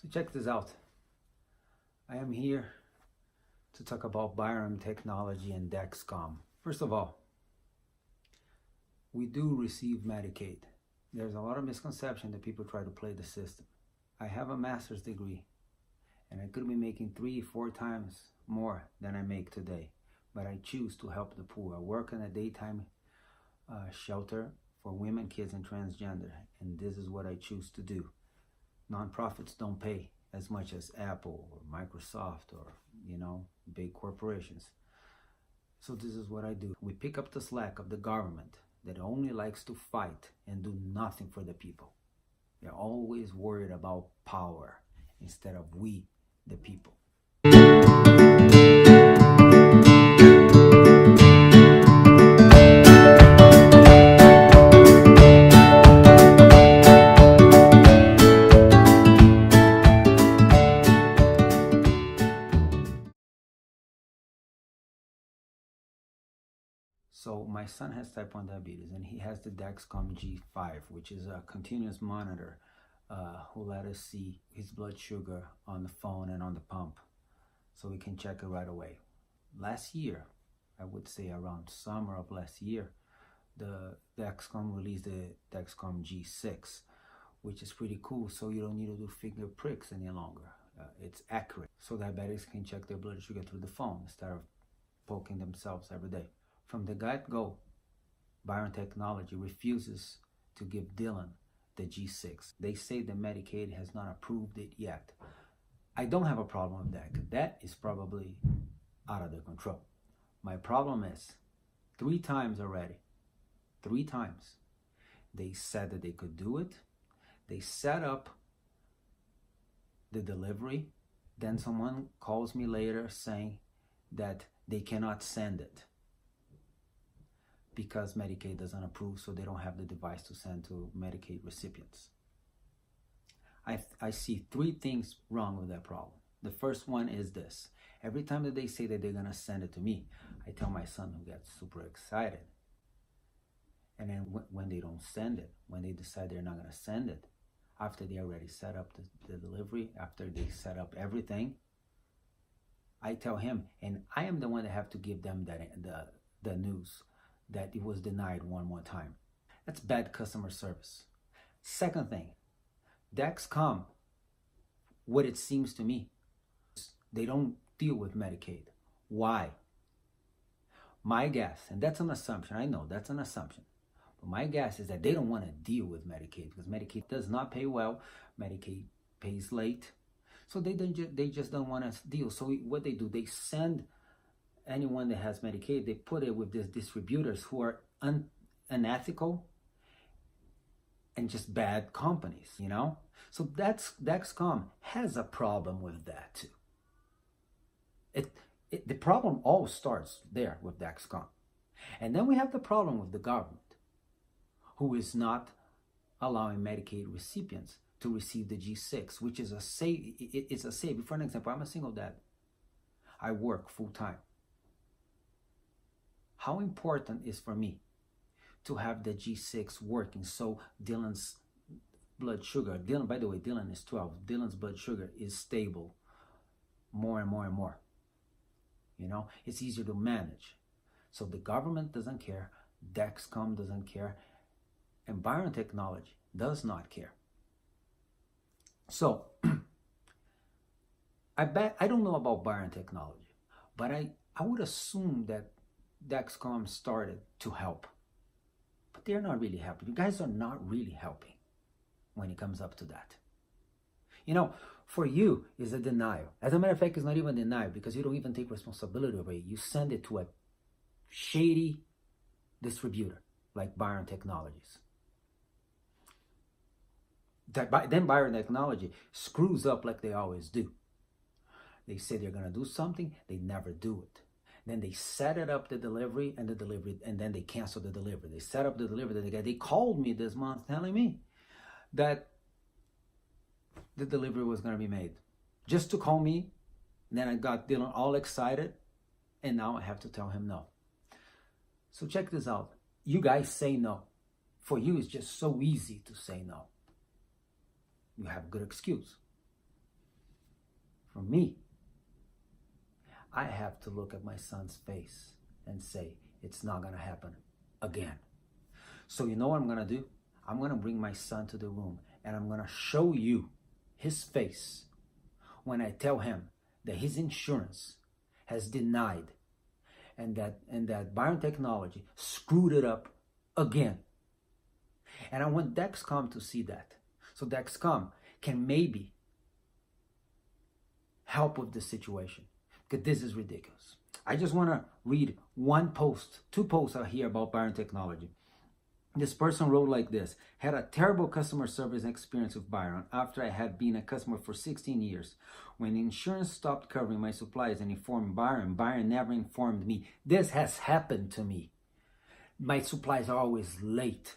So check this out. I am here to talk about Byram technology and Dexcom. First of all, we do receive Medicaid. There's a lot of misconception that people try to play the system. I have a master's degree and I could be making 3-4 times more than I make today, but I choose to help the poor. I work in a daytime shelter for women, kids, and transgender, and this is what I choose to do. Nonprofits don't pay as much as Apple or Microsoft or, big corporations. So this is what I do. We pick up the slack of the government that only likes to fight and do nothing for the people. They're always worried about power instead of we, the people. So my son has type 1 diabetes and he has the Dexcom G5, which is a continuous monitor who let us see his blood sugar on the phone and on the pump, so we can check it right away. Last year, I would say around summer of last year, the Dexcom released the Dexcom G6, which is pretty cool, so you don't need to do finger pricks any longer. It's accurate, so diabetics can check their blood sugar through the phone instead of poking themselves every day. From the get-go, Byram Technology refuses to give Dylan the G6. They say the Medicaid has not approved it yet. I don't have a problem with that. That is probably out of their control. My problem is 3 times already. 3 times. They said that they could do it. They set up the delivery. Then someone calls me later saying that they cannot send it because Medicaid doesn't approve, so they don't have the device to send to Medicaid recipients. I see 3 things wrong with that problem. The first one is this. Every time that they say that they're gonna send it to me, I tell my son, who gets super excited. And then when they don't send it, when they decide they're not gonna send it, after they already set up the delivery, after they set up everything, I tell him, and I am the one that have to give them the news that it was denied one more time. That's bad customer service. Second thing, Dexcom, what it seems to me, they don't deal with Medicaid. Why? My guess, and that's an assumption, I know that's an assumption, but my guess is that they don't want to deal with Medicaid because Medicaid does not pay well, Medicaid pays late, so they just don't want to deal. So what they do, they send anyone that has Medicaid, they put it with these distributors who are unethical and just bad companies, So Dexcom has a problem with that too. The problem all starts there with Dexcom. And then we have the problem with the government, who is not allowing Medicaid recipients to receive the G6, which is it's a save. For an example, I'm a single dad. I work full time. How important is for me to have the G6 working so Dylan's blood sugar, by the way, Dylan is 12, Dylan's blood sugar is stable more and more and more. It's easier to manage. So the government doesn't care, Dexcom doesn't care, and Byram Technology does not care. So I don't know about Byram Technology, but I would assume that Dexcom started to help, but they're not really helping. You guys are not really helping when it comes up to that. For you, is a denial. As a matter of fact, it's not even denial because you don't even take responsibility over it. You send it to a shady distributor like Byram Technologies. Then Byram Technology screws up like they always do. They say they're going to do something, they never do it. Then they set it up, the delivery, and then they cancel the delivery. They set up the delivery. They called me this month telling me that the delivery was going to be made. Just to call me. And then I got Dylan all excited. And now I have to tell him no. So check this out. You guys say no. For you, it's just so easy to say no. You have a good excuse. For me, I have to look at my son's face and say, it's not going to happen again. So you know what I'm going to do? I'm going to bring my son to the room and I'm going to show you his face when I tell him that his insurance has denied and that Byram Technology screwed it up again. And I want Dexcom to see that. So Dexcom can maybe help with the situation, because this is ridiculous. I just want to read two posts out here about Byram Technology. This person wrote like this: had a terrible customer service experience with Byram after I had been a customer for 16 years. When the insurance stopped covering my supplies and informed Byram, Byram never informed me. This has happened to me. My supplies are always late.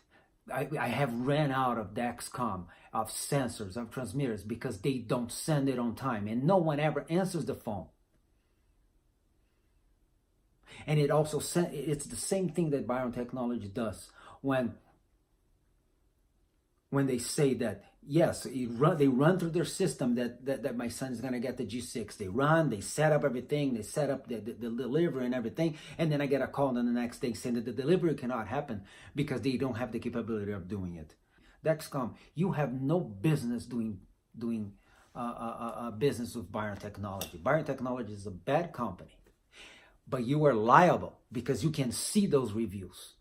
I have ran out of Dexcom, of sensors, of transmitters, because they don't send it on time and no one ever answers the phone. And it's the same thing that Byram Technology does when they say that, yes, they run through their system that my son is going to get the G6. They set up everything, they set up the delivery and everything, and then I get a call on the next day saying that the delivery cannot happen because they don't have the capability of doing it. Dexcom, you have no business doing business with Byram Technology. Byram Technology is a bad company, but you are liable because you can see those reviews.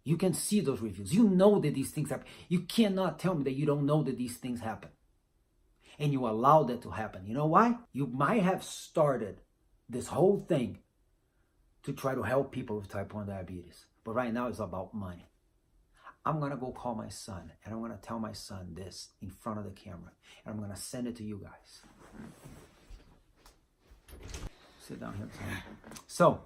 You can see those reviews. You know that these things happen. You cannot tell me that you don't know that these things happen. And you allow that to happen. You know why? You might have started this whole thing to try to help people with type 1 diabetes. But right now it's about money. I'm going to go call my son and I'm going to tell my son this in front of the camera. And I'm going to send it to you guys. Sit down here, son. So,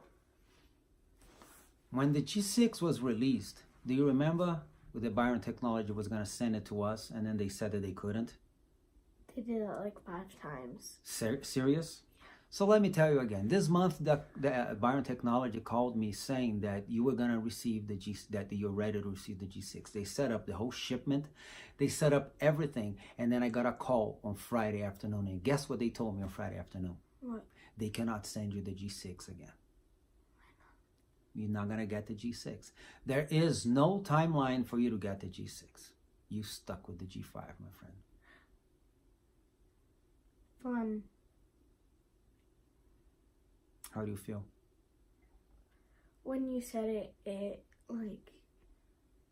when the G6 was released, do you remember the Byram Technology was going to send it to us and then they said that they couldn't? They did it like 5 times. Serious? So let me tell you again. This month, the Byram Technology called me saying that you were going to receive that you're ready to receive the G6. They set up the whole shipment. They set up everything. And then I got a call on Friday afternoon. And guess what they told me on Friday afternoon? What? They cannot send you the G6 again. You're not going to get the G6. There is no timeline for you to get the G6. You stuck with the G5, my friend. Fun. How do you feel? When you said it like,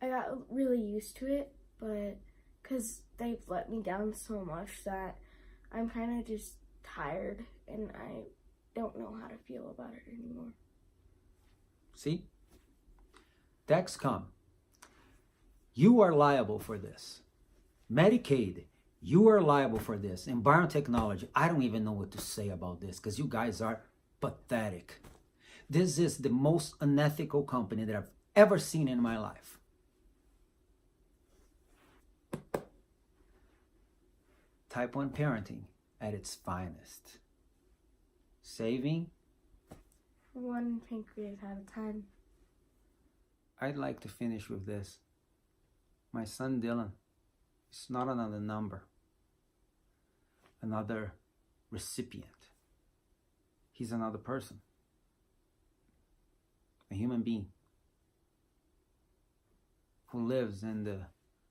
I got really used to it, but because they've let me down so much that I'm kind of just tired and I don't know how to feel about it anymore. See? Dexcom, you are liable for this. Medicaid, you are liable for this. And Byram Technology, I don't even know what to say about this because you guys are pathetic. This is the most unethical company that I've ever seen in my life. Type 1 parenting at its finest. Saving one pancreas at a time. I'd like to finish with this. My son Dylan is not another number, another recipient. He's another person, a human being who lives in the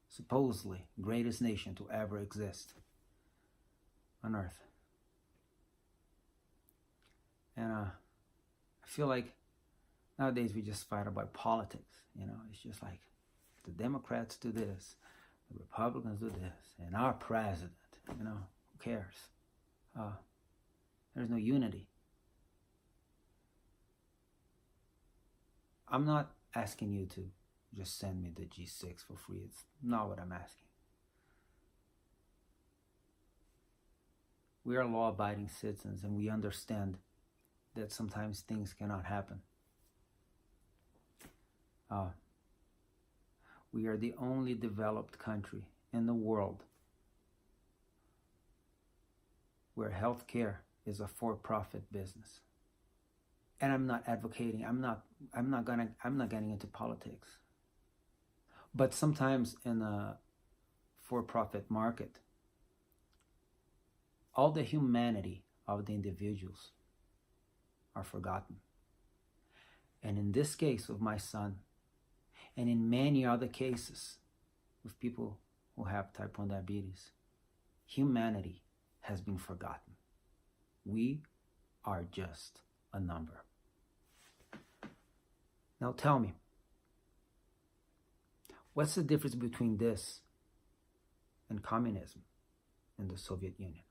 supposedly greatest nation to ever exist on earth. And I feel like nowadays we just fight about politics. You know, it's just like the Democrats do this, the Republicans do this, and our president, you know, who cares? There's no unity. I'm not asking you to just send me the G6 for free. It's not what I'm asking. We are law-abiding citizens and we understand that sometimes things cannot happen. We are the only developed country in the world where healthcare is a for-profit business. And I'm not advocating, I'm not getting into politics. But sometimes in a for-profit market, all the humanity of the individuals are forgotten. And in this case of my son, and in many other cases with people who have type 1 diabetes, humanity has been forgotten. We are just a number. Now tell me, what's the difference between this and communism in the Soviet Union?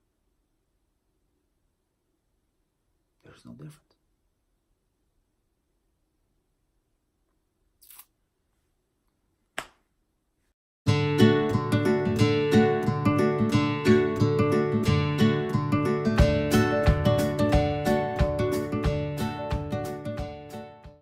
There's no difference.